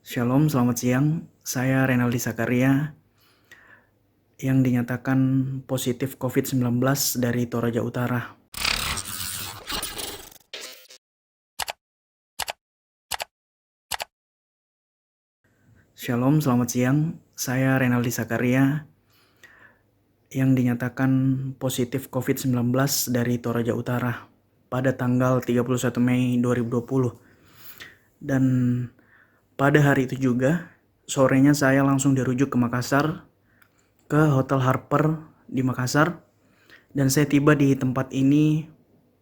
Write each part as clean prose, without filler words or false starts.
Shalom, selamat siang. Saya Renaldi Sakaria yang dinyatakan positif COVID-19 dari Toraja Utara. Shalom, selamat siang. Saya Renaldi Sakaria yang dinyatakan positif COVID-19 dari Toraja Utara pada tanggal 31 Mei 2020. Dan pada hari itu juga, sorenya saya langsung dirujuk ke Makassar, ke Hotel Harper di Makassar. Dan saya tiba di tempat ini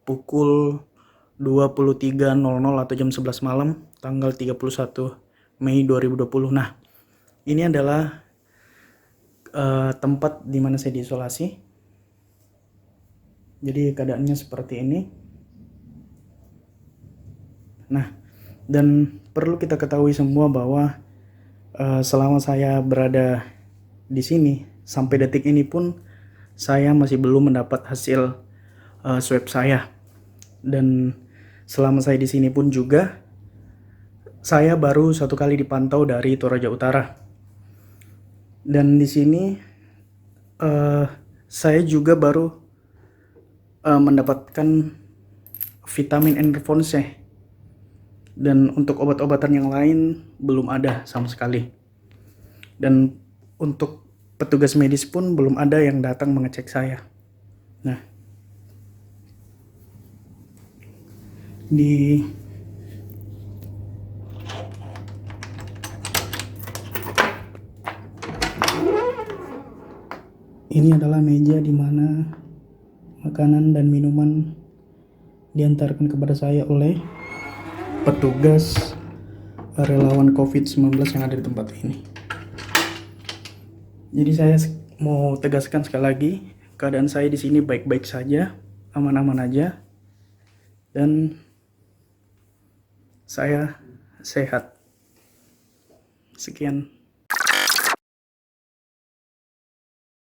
pukul 23.00 atau jam 11 malam tanggal 31 Mei 2020. Nah, ini adalah tempat di mana saya diisolasi. Jadi keadaannya seperti ini. Nah, dan perlu kita ketahui semua bahwa selama saya berada di sini sampai detik ini pun saya masih belum mendapat hasil swab saya. Dan selama saya di sini pun juga saya baru satu kali dipantau dari Toraja Utara. Dan di sini saya juga baru mendapatkan vitamin Enervon C. Dan untuk obat-obatan yang lain belum ada sama sekali. Dan untuk petugas medis pun belum ada yang datang mengecek saya. Nah, ini adalah meja di mana makanan dan minuman diantarkan kepada saya oleh petugas relawan COVID-19 yang ada di tempat ini. Jadi saya mau tegaskan sekali lagi, keadaan saya di sini baik-baik saja, aman-aman aja, dan saya sehat. Sekian.